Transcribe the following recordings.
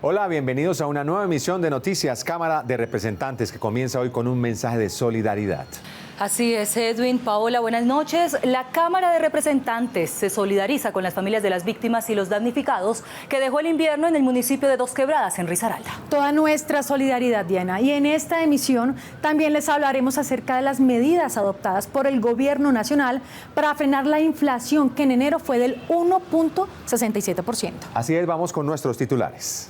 Hola, bienvenidos a una nueva emisión de Noticias Cámara de Representantes que comienza hoy con un mensaje de solidaridad. Así es, Edwin. Paola, buenas noches. La Cámara de Representantes se solidariza con las familias de las víctimas y los damnificados que dejó el invierno en el municipio de Dos Quebradas, en Risaralda. Toda nuestra solidaridad, Diana. Y en esta emisión también les hablaremos acerca de las medidas adoptadas por el Gobierno Nacional para frenar la inflación, que en enero fue del 1.67%. Así es, vamos con nuestros titulares.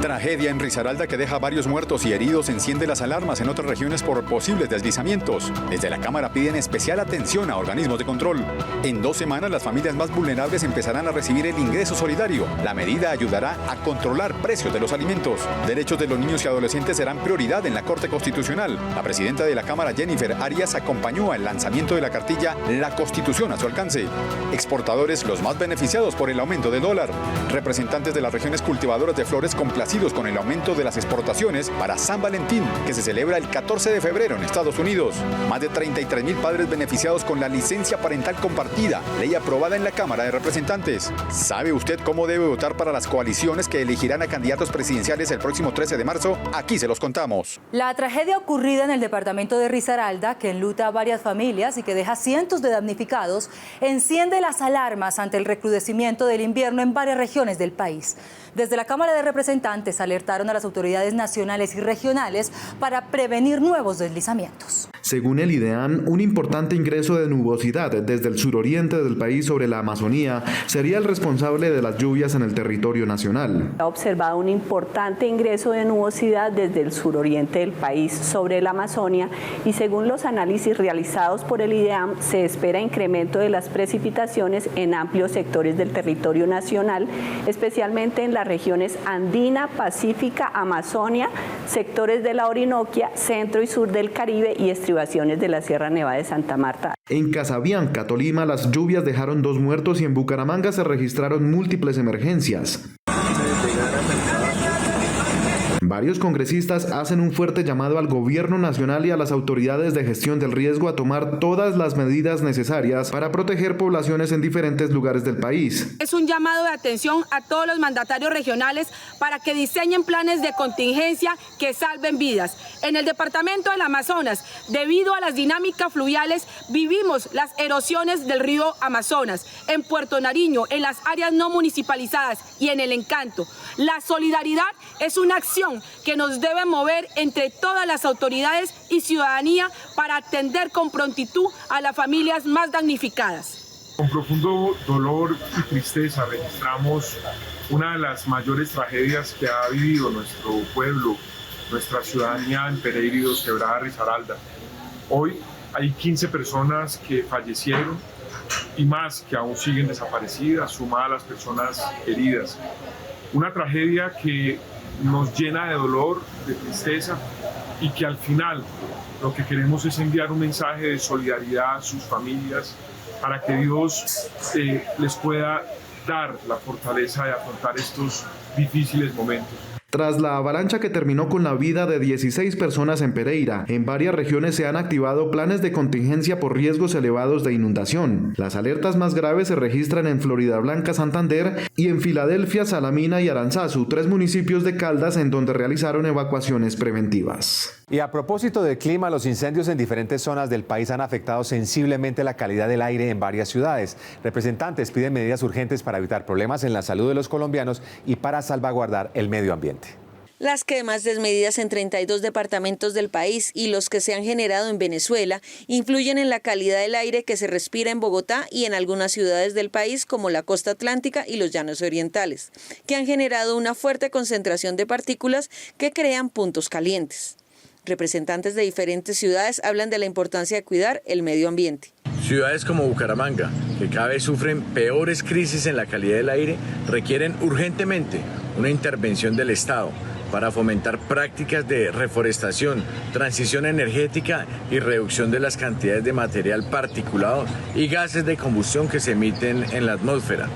Tragedia en Risaralda que deja varios muertos y heridos enciende las alarmas en otras regiones por posibles deslizamientos. Desde la Cámara piden especial atención a organismos de control. En 2 semanas las familias más vulnerables empezarán a recibir el ingreso solidario. La medida ayudará a controlar precios de los alimentos. Derechos de los niños y adolescentes serán prioridad en la Corte Constitucional. La presidenta de la Cámara, Jennifer Arias, acompañó al lanzamiento de la cartilla La Constitución a su alcance. Exportadores los más beneficiados por el aumento del dólar. Representantes de las regiones cultivadoras de flores complacidos con el aumento de las exportaciones para San Valentín, que se celebra el 14 de febrero en Estados Unidos. Más de 33,000 padres beneficiados con la licencia parental compartida, ley aprobada en la Cámara de Representantes. ¿Sabe usted cómo debe votar para las coaliciones que elegirán a candidatos presidenciales el próximo 13 de marzo? Aquí se los contamos. La tragedia ocurrida en el departamento de Risaralda, que enluta a varias familias y que deja cientos de damnificados, enciende las alarmas ante el recrudecimiento del invierno en varias regiones del país. Desde la Cámara de Representantes alertaron a las autoridades nacionales y regionales para prevenir nuevos deslizamientos. Según el IDEAM, un importante ingreso de nubosidad desde el suroriente del país sobre la Amazonía sería el responsable de las lluvias en el territorio nacional. Ha observado un importante ingreso de nubosidad desde el suroriente del país sobre la Amazonia y según los análisis realizados por el IDEAM se espera incremento de las precipitaciones en amplios sectores del territorio nacional, especialmente en las regiones andina, pacífica, Amazonia, sectores de la Orinoquia, centro y sur del Caribe y estribaciones de la Sierra Nevada de Santa Marta. En Casabianca, Tolima, las lluvias dejaron 2 muertos y en Bucaramanga se registraron múltiples emergencias. Varios congresistas hacen un fuerte llamado al Gobierno Nacional y a las autoridades de gestión del riesgo a tomar todas las medidas necesarias para proteger poblaciones en diferentes lugares del país. Es un llamado de atención a todos los mandatarios regionales para que diseñen planes de contingencia que salven vidas. En el departamento del Amazonas, debido a las dinámicas fluviales, vivimos las erosiones del río Amazonas. En Puerto Nariño, en las áreas no municipalizadas y en el Encanto. La solidaridad es una acción que nos debe mover entre todas las autoridades y ciudadanía para atender con prontitud a las familias más damnificadas. Con profundo dolor y tristeza registramos una de las mayores tragedias que ha vivido nuestro pueblo, nuestra ciudadanía en Pereira y Dos Quebradas, Risaralda. Hoy hay 15 personas que fallecieron y más que aún siguen desaparecidas, sumadas a las personas heridas. Una tragedia que nos llena de dolor, de tristeza y que al final lo que queremos es enviar un mensaje de solidaridad a sus familias para que Dios les pueda dar la fortaleza de afrontar estos difíciles momentos. Tras la avalancha que terminó con la vida de 16 personas en Pereira, en varias regiones se han activado planes de contingencia por riesgos elevados de inundación. Las alertas más graves se registran en Floridablanca, Santander y en Filadelfia, Salamina y Aranzazu, 3 municipios de Caldas en donde realizaron evacuaciones preventivas. Y a propósito del clima, los incendios en diferentes zonas del país han afectado sensiblemente la calidad del aire en varias ciudades. Representantes piden medidas urgentes para evitar problemas en la salud de los colombianos y para salvaguardar el medio ambiente. Las quemas desmedidas en 32 departamentos del país y los que se han generado en Venezuela influyen en la calidad del aire que se respira en Bogotá y en algunas ciudades del país como la costa atlántica y los llanos orientales, que han generado una fuerte concentración de partículas que crean puntos calientes. Representantes de diferentes ciudades hablan de la importancia de cuidar el medio ambiente. Ciudades como Bucaramanga, que cada vez sufren peores crisis en la calidad del aire, requieren urgentemente una intervención del Estado para fomentar prácticas de reforestación, transición energética y reducción de las cantidades de material particulado y gases de combustión que se emiten en la atmósfera.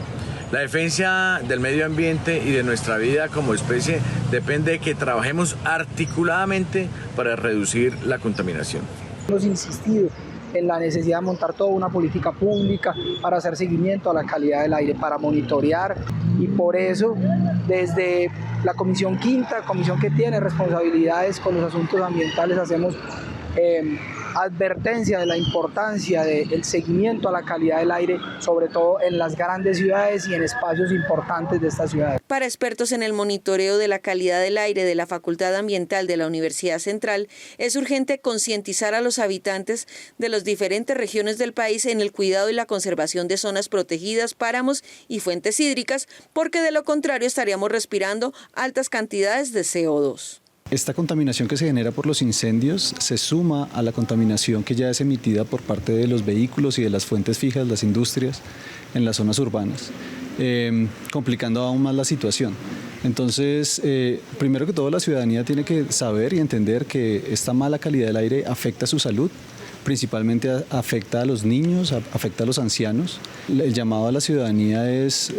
La defensa del medio ambiente y de nuestra vida como especie depende de que trabajemos articuladamente para reducir la contaminación. Hemos insistido en la necesidad de montar toda una política pública para hacer seguimiento a la calidad del aire, para monitorear, y por eso desde la Comisión Quinta, comisión que tiene responsabilidades con los asuntos ambientales, hacemos advertencia de la importancia del seguimiento a la calidad del aire, sobre todo en las grandes ciudades y en espacios importantes de estas ciudades. Para expertos en el monitoreo de la calidad del aire de la Facultad Ambiental de la Universidad Central, es urgente concientizar a los habitantes de las diferentes regiones del país en el cuidado y la conservación de zonas protegidas, páramos y fuentes hídricas, porque de lo contrario estaríamos respirando altas cantidades de CO2. Esta contaminación que se genera por los incendios se suma a la contaminación que ya es emitida por parte de los vehículos y de las fuentes fijas, las industrias, en las zonas urbanas, complicando aún más la situación. Entonces, primero que todo, la ciudadanía tiene que saber y entender que esta mala calidad del aire afecta a su salud, principalmente afecta a los niños, afecta a los ancianos. El llamado a la ciudadanía es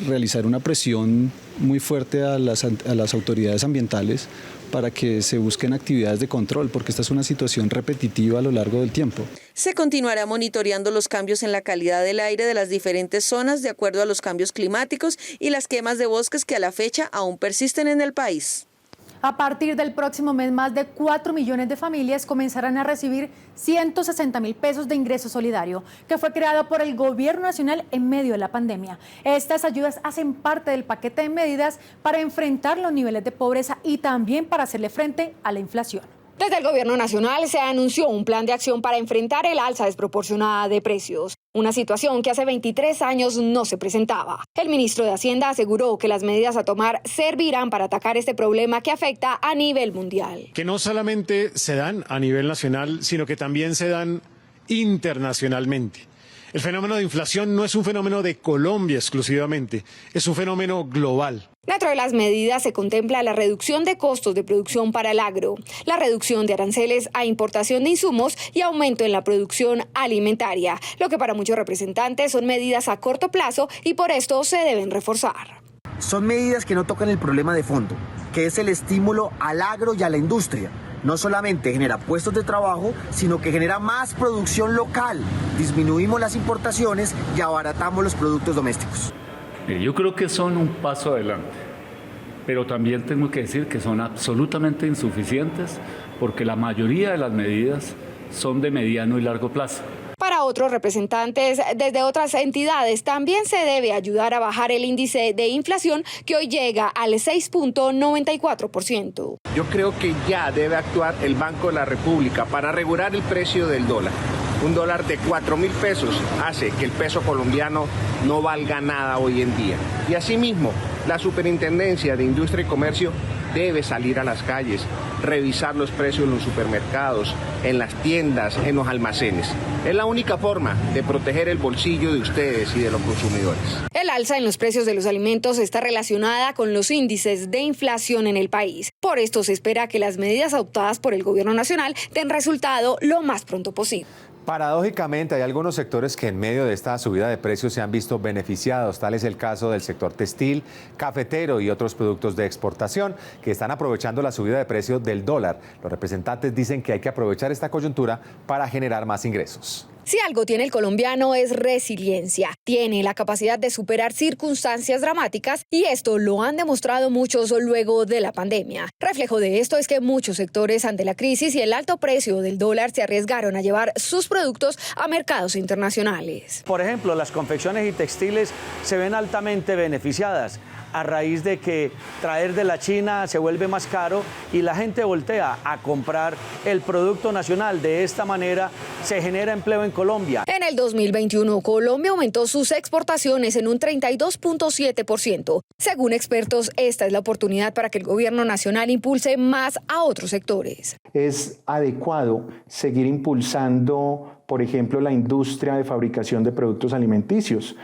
realizar una presión muy fuerte a las autoridades ambientales para que se busquen actividades de control, porque esta es una situación repetitiva a lo largo del tiempo. Se continuará monitoreando los cambios en la calidad del aire de las diferentes zonas de acuerdo a los cambios climáticos y las quemas de bosques que a la fecha aún persisten en el país. A partir del próximo mes, más de 4 millones de familias comenzarán a recibir 160.000 pesos de ingreso solidario, que fue creado por el Gobierno Nacional en medio de la pandemia. Estas ayudas hacen parte del paquete de medidas para enfrentar los niveles de pobreza y también para hacerle frente a la inflación. Desde el Gobierno Nacional se anunció un plan de acción para enfrentar el alza desproporcionada de precios, una situación que hace 23 años no se presentaba. El ministro de Hacienda aseguró que las medidas a tomar servirán para atacar este problema que afecta a nivel mundial. Que no solamente se dan a nivel nacional, sino que también se dan internacionalmente. El fenómeno de inflación no es un fenómeno de Colombia exclusivamente, es un fenómeno global. Dentro de las medidas se contempla la reducción de costos de producción para el agro, la reducción de aranceles a importación de insumos y aumento en la producción alimentaria, lo que para muchos representantes son medidas a corto plazo y por esto se deben reforzar. Son medidas que no tocan el problema de fondo, que es el estímulo al agro y a la industria. No solamente genera puestos de trabajo, sino que genera más producción local. Disminuimos las importaciones y abaratamos los productos domésticos. Yo creo que son un paso adelante, pero también tengo que decir que son absolutamente insuficientes porque la mayoría de las medidas son de mediano y largo plazo. Para otros representantes desde otras entidades, también se debe ayudar a bajar el índice de inflación que hoy llega al 6.94%. Yo creo que ya debe actuar el Banco de la República para regular el precio del dólar. Un dólar de 4.000 pesos hace que el peso colombiano no valga nada hoy en día. Y asimismo, la Superintendencia de Industria y Comercio debe salir a las calles, revisar los precios en los supermercados, en las tiendas, en los almacenes. Es la única forma de proteger el bolsillo de ustedes y de los consumidores. El alza en los precios de los alimentos está relacionada con los índices de inflación en el país. Por esto se espera que las medidas adoptadas por el Gobierno Nacional den resultado lo más pronto posible. Paradójicamente, hay algunos sectores que en medio de esta subida de precios se han visto beneficiados. Tal es el caso del sector textil, cafetero y otros productos de exportación que están aprovechando la subida de precio del dólar. Los representantes dicen que hay que aprovechar esta coyuntura para generar más ingresos. Si algo tiene el colombiano es resiliencia. Tiene la capacidad de superar circunstancias dramáticas y esto lo han demostrado muchos luego de la pandemia. Reflejo de esto es que muchos sectores ante la crisis y el alto precio del dólar se arriesgaron a llevar sus productos a mercados internacionales. Por ejemplo, las confecciones y textiles se ven altamente beneficiadas a raíz de que traer de la China se vuelve más caro y la gente voltea a comprar el producto nacional. De esta manera se genera empleo en Colombia. En el 2021, Colombia aumentó sus exportaciones en un 32.7%. Según expertos, esta es la oportunidad para que el gobierno nacional impulse más a otros sectores. Es adecuado seguir impulsando, por ejemplo, la industria de fabricación de productos alimenticios.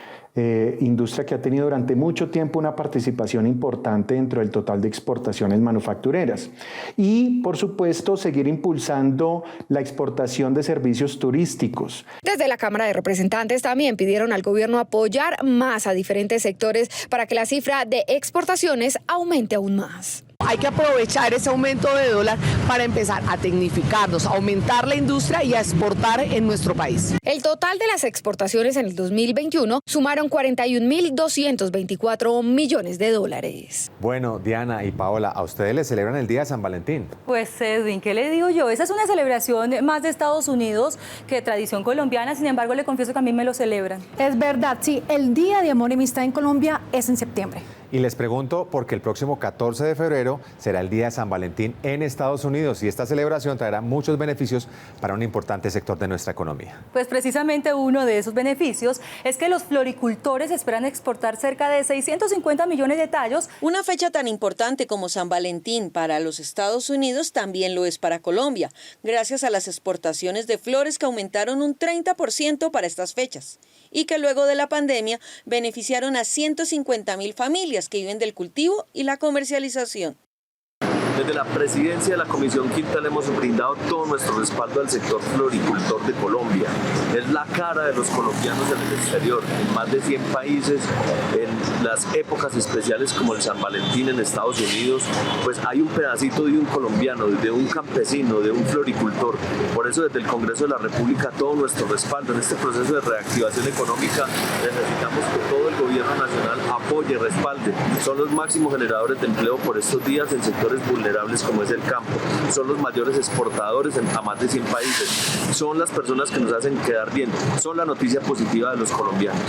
Industria que ha tenido durante mucho tiempo una participación importante dentro del total de exportaciones manufactureras. Y, por supuesto, seguir impulsando la exportación de servicios turísticos. Desde la Cámara de Representantes también pidieron al gobierno apoyar más a diferentes sectores para que la cifra de exportaciones aumente aún más. hay que aprovechar ese aumento de dólar para empezar a tecnificarnos, a aumentar la industria y a exportar en nuestro país. El total de las exportaciones en el 2021 sumaron 41.224 millones de dólares. Bueno, Diana y Paola, ¿a ustedes les celebran el Día de San Valentín? Pues Edwin, ¿qué le digo yo? Esa es una celebración más de Estados Unidos que tradición colombiana, sin embargo le confieso que a mí me lo celebran. Es verdad, sí, el Día de Amor y Amistad en Colombia es en septiembre. Y les pregunto porque el próximo 14 de febrero será el Día de San Valentín en Estados Unidos y esta celebración traerá muchos beneficios para un importante sector de nuestra economía. Pues precisamente uno de esos beneficios es que los floricultores esperan exportar cerca de 650 millones de tallos. Una fecha tan importante como San Valentín para los Estados Unidos también lo es para Colombia, gracias a las exportaciones de flores que aumentaron un 30% para estas fechas y que luego de la pandemia beneficiaron a 150.000 familias que viven del cultivo y la comercialización. Desde la presidencia de la Comisión Quinta le hemos brindado todo nuestro respaldo al sector floricultor de Colombia. Es la cara de los colombianos en el exterior, en más de 100 países, en las épocas especiales como el San Valentín en Estados Unidos, pues hay un pedacito de un colombiano, de un campesino, de un floricultor. Por eso desde el Congreso de la República todo nuestro respaldo en este proceso de reactivación económica. Necesitamos que todo el gobierno nacional apoye y respalde. Son los máximos generadores de empleo por estos días en sectores vulnerables como es el campo, son los mayores exportadores a más de 100 países, son las personas que nos hacen quedar bien, son la noticia positiva de los colombianos.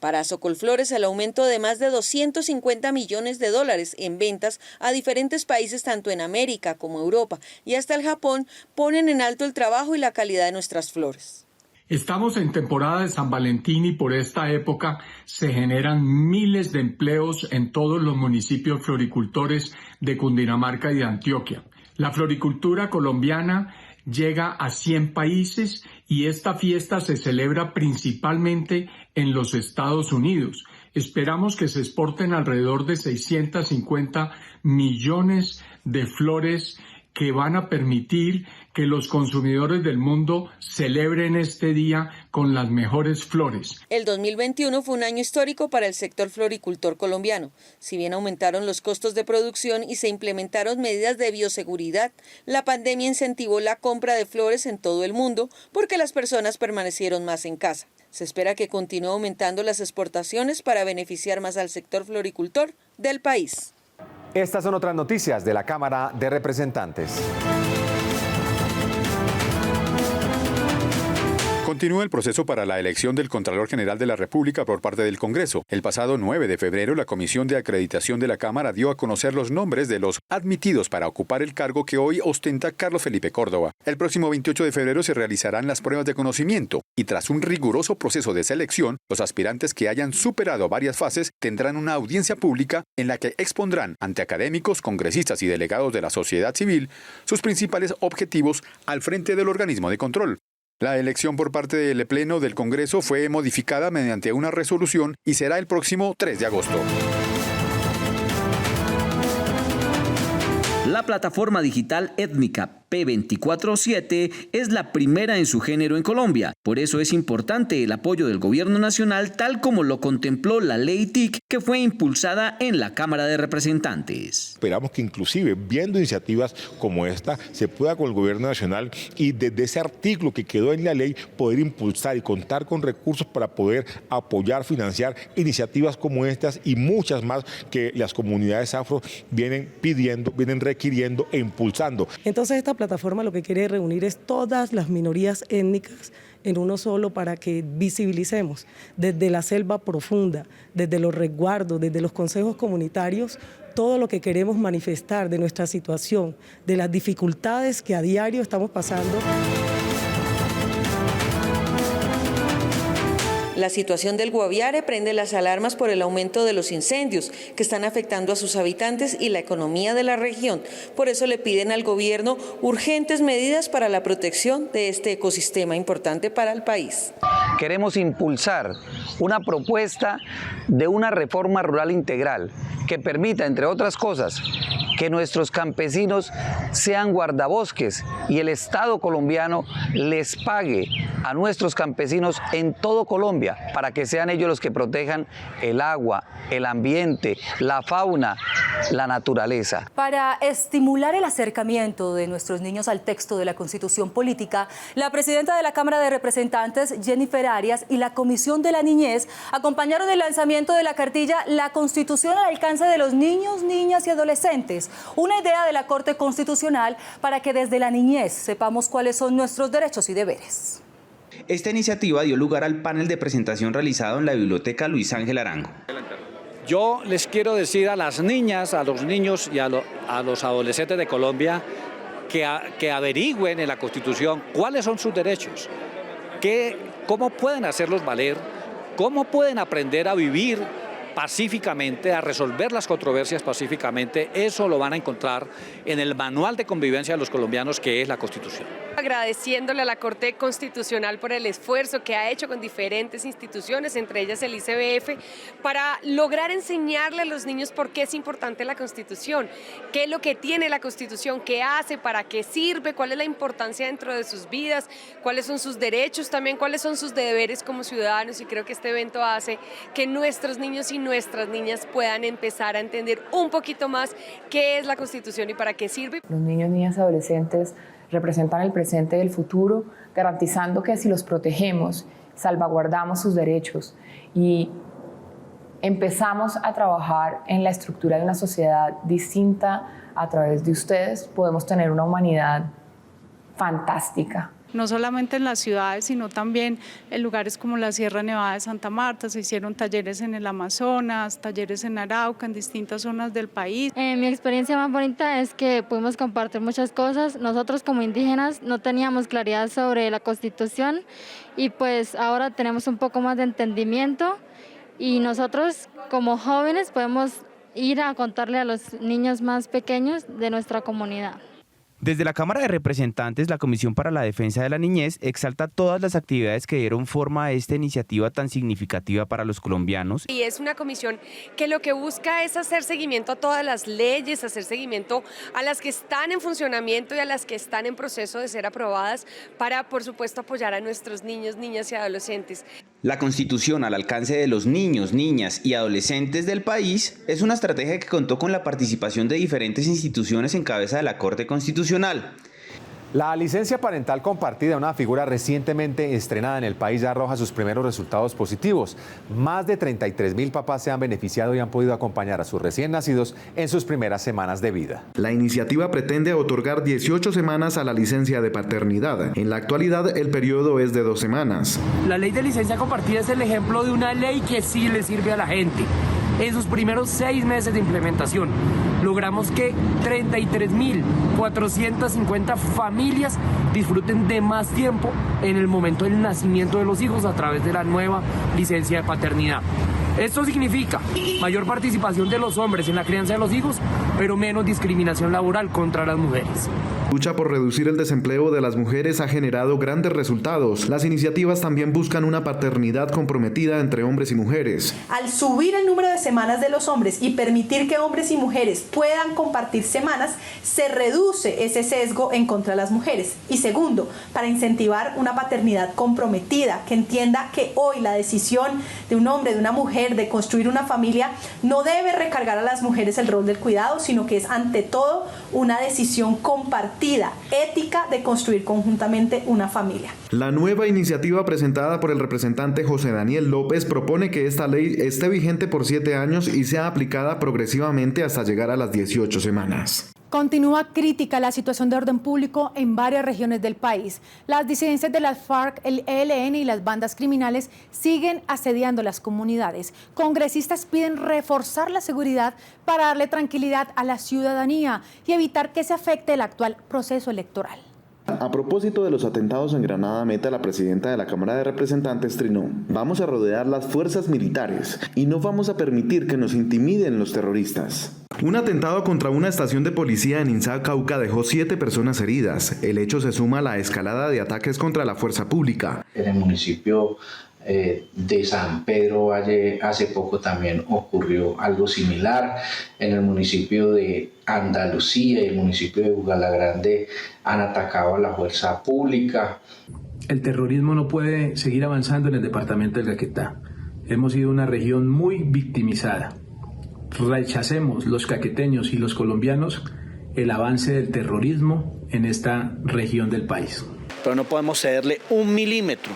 Para Socolflores, el aumento de más de 250 millones de dólares en ventas a diferentes países tanto en América como Europa y hasta el Japón ponen en alto el trabajo y la calidad de nuestras flores. Estamos en temporada de San Valentín y por esta época se generan miles de empleos en todos los municipios floricultores de Cundinamarca y de Antioquia. La floricultura colombiana llega a 100 países y esta fiesta se celebra principalmente en los Estados Unidos. Esperamos que se exporten alrededor de 650 millones de flores que van a permitir que los consumidores del mundo celebren este día con las mejores flores. El 2021 fue un año histórico para el sector floricultor colombiano. Si bien aumentaron los costos de producción y se implementaron medidas de bioseguridad, la pandemia incentivó la compra de flores en todo el mundo porque las personas permanecieron más en casa. Se espera que continúe aumentando las exportaciones para beneficiar más al sector floricultor del país. Estas son otras noticias de la Cámara de Representantes. Continúa el proceso para la elección del Contralor General de la República por parte del Congreso. El pasado 9 de febrero, la Comisión de Acreditación de la Cámara dio a conocer los nombres de los admitidos para ocupar el cargo que hoy ostenta Carlos Felipe Córdoba. El próximo 28 de febrero se realizarán las pruebas de conocimiento y tras un riguroso proceso de selección, los aspirantes que hayan superado varias fases tendrán una audiencia pública en la que expondrán ante académicos, congresistas y delegados de la sociedad civil sus principales objetivos al frente del organismo de control. La elección por parte del Pleno del Congreso fue modificada mediante una resolución y será el próximo 3 de agosto. La plataforma digital étnica P247 es la primera en su género en Colombia. Por eso es importante el apoyo del Gobierno Nacional, tal como lo contempló la ley TIC, que fue impulsada en la Cámara de Representantes. Esperamos que inclusive viendo iniciativas como esta se pueda con el Gobierno Nacional y desde ese artículo que quedó en la ley poder impulsar y contar con recursos para poder apoyar, financiar iniciativas como estas y muchas más que las comunidades afro vienen pidiendo, vienen requiriendo e impulsando. Entonces esta plataforma lo que quiere reunir es todas las minorías étnicas en uno solo para que visibilicemos desde la selva profunda, desde los resguardos, desde los consejos comunitarios, todo lo que queremos manifestar de nuestra situación, de las dificultades que a diario estamos pasando. La situación del Guaviare prende las alarmas por el aumento de los incendios que están afectando a sus habitantes y la economía de la región. Por eso le piden al gobierno urgentes medidas para la protección de este ecosistema importante para el país. Queremos impulsar una propuesta de una reforma rural integral que permita, entre otras cosas, que nuestros campesinos sean guardabosques y el Estado colombiano les pague a nuestros campesinos en todo Colombia para que sean ellos los que protejan el agua, el ambiente, la fauna la naturaleza. Para estimular el acercamiento de nuestros niños al texto de la Constitución Política, la presidenta de la Cámara de Representantes, Jennifer Arias, y la Comisión de la Niñez acompañaron el lanzamiento de la cartilla La Constitución al alcance de los niños, niñas y adolescentes, una idea de la Corte Constitucional para que desde la niñez sepamos cuáles son nuestros derechos y deberes. Esta iniciativa dio lugar al panel de presentación realizado en la Biblioteca Luis Ángel Arango. Yo les quiero decir a las niñas, a los niños y a los adolescentes de Colombia que averigüen en la Constitución cuáles son sus derechos, cómo pueden hacerlos valer, cómo pueden aprender a vivir pacíficamente, a resolver las controversias pacíficamente. Eso lo van a encontrar en el manual de convivencia de los colombianos, que es la Constitución. Agradeciéndole a la Corte Constitucional por el esfuerzo que ha hecho con diferentes instituciones, entre ellas el ICBF, para lograr enseñarle a los niños por qué es importante la Constitución, qué es lo que tiene la Constitución, qué hace, para qué sirve, cuál es la importancia dentro de sus vidas, cuáles son sus derechos, también cuáles son sus deberes como ciudadanos, y creo que este evento hace que nuestros niños y nuestras niñas puedan empezar a entender un poquito más qué es la Constitución y para qué sirve. Los niños, niñas y adolescentes representan el presente y el futuro, garantizando que si los protegemos, salvaguardamos sus derechos y empezamos a trabajar en la estructura de una sociedad distinta a través de ustedes, podemos tener una humanidad fantástica. No solamente en las ciudades, sino también en lugares como la Sierra Nevada de Santa Marta. Se hicieron talleres en el Amazonas, talleres en Arauca, en distintas zonas del país. Mi experiencia más bonita es que pudimos compartir muchas cosas. Nosotros como indígenas no teníamos claridad sobre la Constitución y pues ahora tenemos un poco más de entendimiento, y nosotros como jóvenes podemos ir a contarle a los niños más pequeños de nuestra comunidad. Desde la Cámara de Representantes, la Comisión para la Defensa de la Niñez exalta todas las actividades que dieron forma a esta iniciativa tan significativa para los colombianos. Y es una comisión que lo que busca es hacer seguimiento a todas las leyes, hacer seguimiento a las que están en funcionamiento y a las que están en proceso de ser aprobadas para, por supuesto, apoyar a nuestros niños, niñas y adolescentes. La Constitución al alcance de los niños, niñas y adolescentes del país es una estrategia que contó con la participación de diferentes instituciones en cabeza de la Corte Constitucional. La licencia parental compartida, una figura recientemente estrenada en el país, ya arroja sus primeros resultados positivos. Más de 33.000 papás se han beneficiado y han podido acompañar a sus recién nacidos en sus primeras semanas de vida. La iniciativa pretende otorgar 18 semanas a la licencia de paternidad. En la actualidad, el periodo es de 2 semanas. La ley de licencia compartida es el ejemplo de una ley que sí le sirve a la gente. En sus primeros 6 meses de implementación, logramos que 33.450 familias disfruten de más tiempo en el momento del nacimiento de los hijos a través de la nueva licencia de paternidad. Esto significa mayor participación de los hombres en la crianza de los hijos, pero menos discriminación laboral contra las mujeres. La lucha por reducir el desempleo de las mujeres ha generado grandes resultados. Las iniciativas también buscan una paternidad comprometida entre hombres y mujeres. Al subir el número de semanas de los hombres y permitir que hombres y mujeres puedan compartir semanas, se reduce ese sesgo en contra de las mujeres. Y segundo, para incentivar una paternidad comprometida, que entienda que hoy la decisión de un hombre, de una mujer, de construir una familia, no debe recargar a las mujeres el rol del cuidado, sino que es ante todo una decisión compartida, ética, de construir conjuntamente una familia. La nueva iniciativa presentada por el representante José Daniel López propone que esta ley esté vigente por 7 años y sea aplicada progresivamente hasta llegar a las 18 semanas. Continúa crítica la situación de orden público en varias regiones del país. Las disidencias de las FARC, el ELN y las bandas criminales siguen asediando las comunidades. Congresistas piden reforzar la seguridad para darle tranquilidad a la ciudadanía y evitar que se afecte el actual proceso electoral. A propósito de los atentados en Granada Meta, la presidenta de la Cámara de Representantes trinó: vamos a rodear las fuerzas militares y no vamos a permitir que nos intimiden los terroristas. Un atentado contra una estación de policía en Inzá, Cauca, dejó 7 personas heridas. El hecho se suma a la escalada de ataques contra la fuerza pública. En el municipio de San Pedro Valle hace poco también ocurrió algo similar. En el municipio de Andalucía y el municipio de Bugalagrande han atacado a la fuerza pública. El terrorismo no puede seguir avanzando en el departamento del Caquetá. Hemos sido una región muy victimizada. rechacemos los caqueteños y los colombianos el avance del terrorismo en esta región del país. Pero no podemos cederle un milímetro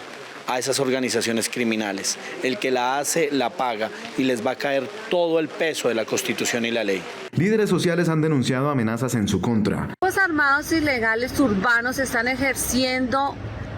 a esas organizaciones criminales. El que la hace, la paga y les va a caer todo el peso de la Constitución y la ley. Líderes sociales han denunciado amenazas en su contra. Los armados ilegales urbanos están ejerciendo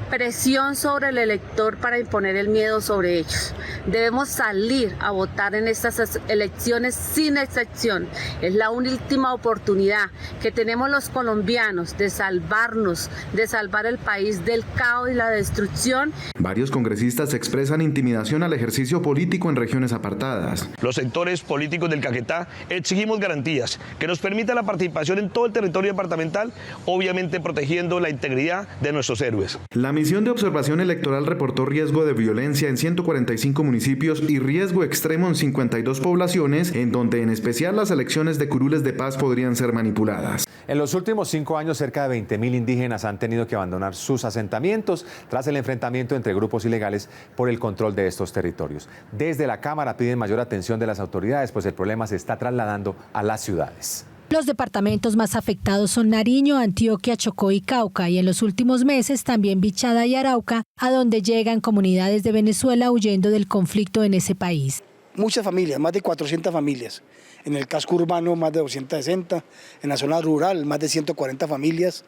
presión sobre el elector para imponer el miedo sobre ellos. Debemos salir a votar en estas elecciones sin excepción. Es la última oportunidad que tenemos los colombianos de salvarnos, de salvar el país del caos y la destrucción. Varios congresistas expresan intimidación al ejercicio político en regiones apartadas. Los sectores políticos del Caquetá exigimos garantías que nos permitan la participación en todo el territorio departamental, obviamente protegiendo la integridad de nuestros héroes. La misión de observación electoral reportó riesgo de violencia en 145 municipios y riesgo extremo en 52 poblaciones, en donde en especial las elecciones de curules de paz podrían ser manipuladas. En los últimos 5 años, cerca de 20.000 indígenas han tenido que abandonar sus asentamientos tras el enfrentamiento entre grupos ilegales por el control de estos territorios. Desde la Cámara piden mayor atención de las autoridades, pues el problema se está trasladando a las ciudades. Los departamentos más afectados son Nariño, Antioquia, Chocó y Cauca, y en los últimos meses también Bichada y Arauca, a donde llegan comunidades de Venezuela huyendo del conflicto en ese país. Muchas familias, más de 400 familias. En el casco urbano más de 260, en la zona rural más de 140 familias,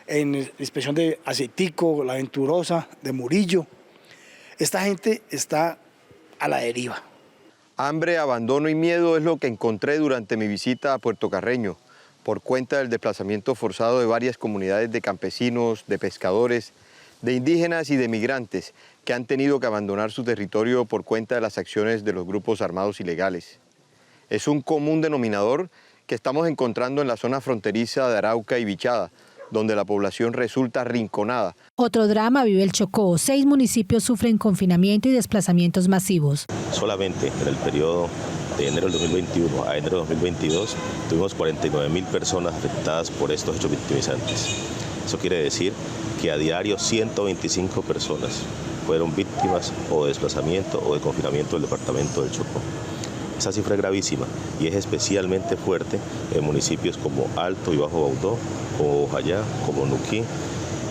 en la inspección de Aceitico, La Venturosa, de Murillo. Esta gente está a la deriva. Hambre, abandono y miedo es lo que encontré durante mi visita a Puerto Carreño, por cuenta del desplazamiento forzado de varias comunidades de campesinos, de pescadores, de indígenas y de migrantes que han tenido que abandonar su territorio por cuenta de las acciones de los grupos armados ilegales. Es un común denominador que estamos encontrando en la zona fronteriza de Arauca y Bichada, donde la población resulta arrinconada. Otro drama vive el Chocó. 6 municipios sufren confinamiento y desplazamientos masivos. Solamente en el periodo de enero del 2021 a enero del 2022 tuvimos 49.000 personas afectadas por estos hechos victimizantes. Eso quiere decir que a diario 125 personas fueron víctimas o de desplazamiento o de confinamiento del departamento del Chocó. Esa cifra es gravísima y es especialmente fuerte en municipios como Alto y Bajo Baudó, como Bojayá, como Nuquí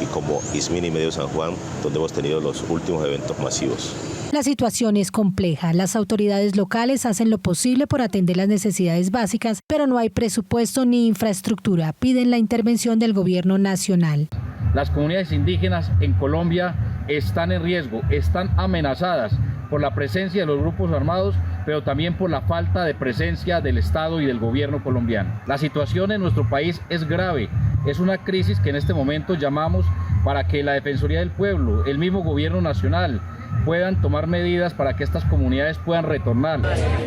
y como Ismín y Medio San Juan, donde hemos tenido los últimos eventos masivos. La situación es compleja. Las autoridades locales hacen lo posible por atender las necesidades básicas, pero no hay presupuesto ni infraestructura. Piden la intervención del gobierno nacional. Las comunidades indígenas en Colombia están en riesgo, están amenazadas por la presencia de los grupos armados, pero también por la falta de presencia del Estado y del gobierno colombiano. La situación en nuestro país es grave, es una crisis que en este momento llamamos para que la Defensoría del Pueblo, el mismo gobierno nacional, puedan tomar medidas para que estas comunidades puedan retornar.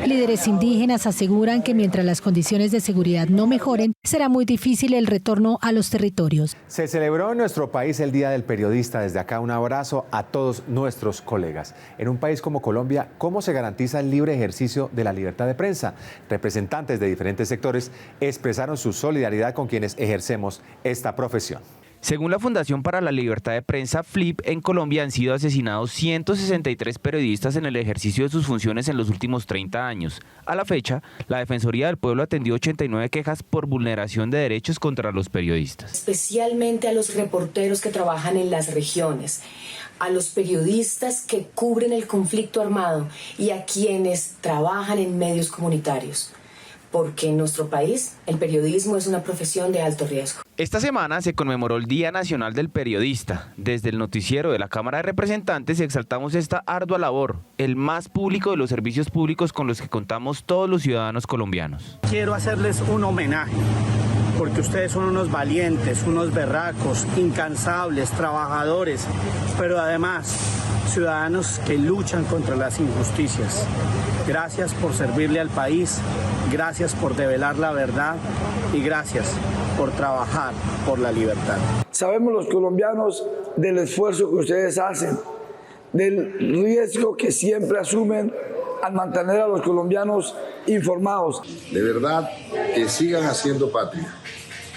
Líderes indígenas aseguran que mientras las condiciones de seguridad no mejoren, será muy difícil el retorno a los territorios. Se celebró en nuestro país el Día del Periodista. Desde acá un abrazo a todos nuestros colegas. En un país como Colombia, ¿cómo se garantiza el libre ejercicio de la libertad de prensa? Representantes de diferentes sectores expresaron su solidaridad con quienes ejercemos esta profesión. Según la Fundación para la Libertad de Prensa, FLIP, en Colombia han sido asesinados 163 periodistas en el ejercicio de sus funciones en los últimos 30 años. A la fecha, la Defensoría del Pueblo atendió 89 quejas por vulneración de derechos contra los periodistas. Especialmente a los reporteros que trabajan en las regiones, a los periodistas que cubren el conflicto armado y a quienes trabajan en medios comunitarios. Porque en nuestro país el periodismo es una profesión de alto riesgo. Esta semana se conmemoró el Día Nacional del Periodista. Desde el noticiero de la Cámara de Representantes exaltamos esta ardua labor, el más público de los servicios públicos con los que contamos todos los ciudadanos colombianos. Quiero hacerles un homenaje, porque ustedes son unos valientes, unos berracos, incansables, trabajadores, pero además ciudadanos que luchan contra las injusticias. Gracias por servirle al país, gracias por develar la verdad y gracias por trabajar por la libertad. Sabemos los colombianos del esfuerzo que ustedes hacen, del riesgo que siempre asumen al mantener a los colombianos informados. De verdad, que sigan haciendo patria,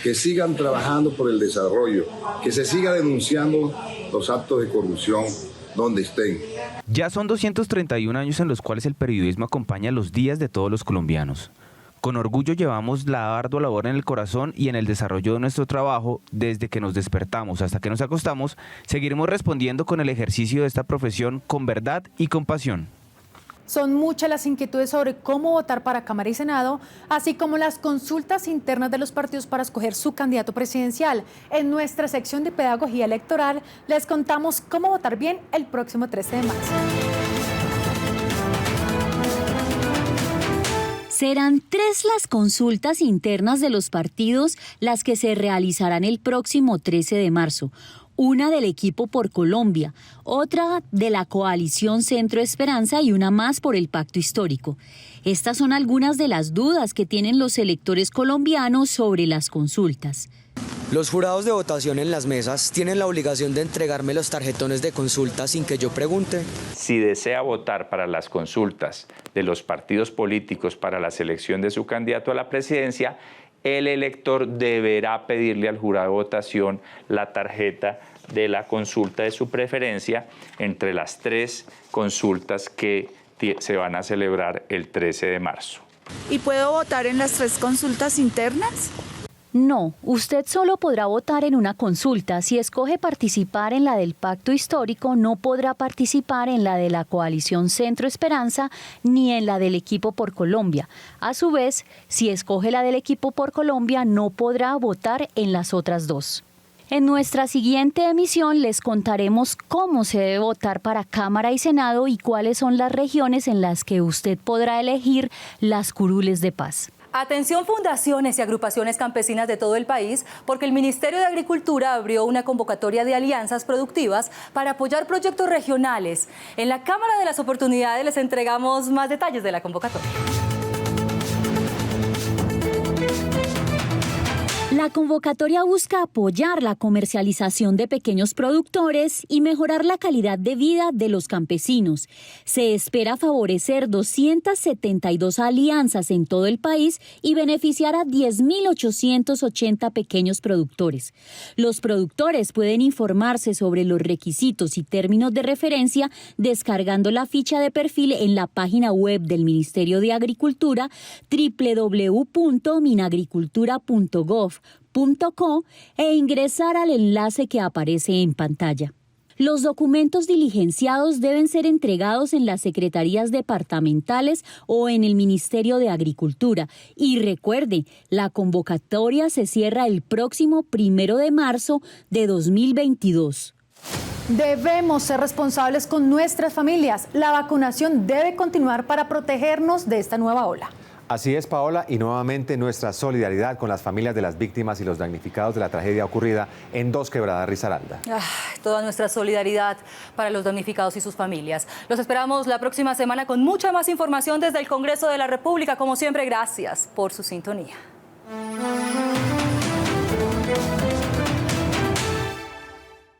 que sigan trabajando por el desarrollo, que se siga denunciando los actos de corrupción donde estén. Ya son 231 años en los cuales el periodismo acompaña los días de todos los colombianos. Con orgullo llevamos la ardua labor en el corazón y en el desarrollo de nuestro trabajo. Desde que nos despertamos hasta que nos acostamos, seguiremos respondiendo con el ejercicio de esta profesión con verdad y con pasión. Son muchas las inquietudes sobre cómo votar para Cámara y Senado, así como las consultas internas de los partidos para escoger su candidato presidencial. En nuestra sección de pedagogía electoral les contamos cómo votar bien el próximo 13 de marzo. Serán 3 las consultas internas de los partidos las que se realizarán el próximo 13 de marzo. Una del equipo por Colombia, otra de la coalición Centro Esperanza y una más por el Pacto Histórico. Estas son algunas de las dudas que tienen los electores colombianos sobre las consultas. Los jurados de votación en las mesas tienen la obligación de entregarme los tarjetones de consulta sin que yo pregunte. Si desea votar para las consultas de los partidos políticos para la selección de su candidato a la presidencia, el elector deberá pedirle al jurado de votación la tarjeta de la consulta de su preferencia entre las 3 consultas que se van a celebrar el 13 de marzo. ¿Y puedo votar en las 3 consultas internas? No, usted solo podrá votar en una consulta. Si escoge participar en la del Pacto Histórico, no podrá participar en la de la coalición Centro Esperanza ni en la del equipo por Colombia. A su vez, si escoge la del equipo por Colombia, no podrá votar en las otras 2. En nuestra siguiente emisión les contaremos cómo se debe votar para Cámara y Senado y cuáles son las regiones en las que usted podrá elegir las curules de paz. Atención fundaciones y agrupaciones campesinas de todo el país, porque el Ministerio de Agricultura abrió una convocatoria de alianzas productivas para apoyar proyectos regionales. En la Cámara de las Oportunidades les entregamos más detalles de la convocatoria. La convocatoria busca apoyar la comercialización de pequeños productores y mejorar la calidad de vida de los campesinos. Se espera favorecer 272 alianzas en todo el país y beneficiar a 10.880 pequeños productores. Los productores pueden informarse sobre los requisitos y términos de referencia descargando la ficha de perfil en la página web del Ministerio de Agricultura www.minagricultura.gov.co e ingresar al enlace que aparece en pantalla. Los documentos diligenciados deben ser entregados en las secretarías departamentales o en el Ministerio de Agricultura. Y recuerde, la convocatoria se cierra el próximo 1 de marzo de 2022. Debemos ser responsables con nuestras familias. La vacunación debe continuar para protegernos de esta nueva ola. Así es, Paola, y nuevamente nuestra solidaridad con las familias de las víctimas y los damnificados de la tragedia ocurrida en Dos Quebradas, Risaralda. Toda nuestra solidaridad para los damnificados y sus familias. Los esperamos la próxima semana con mucha más información desde el Congreso de la República. Como siempre, gracias por su sintonía.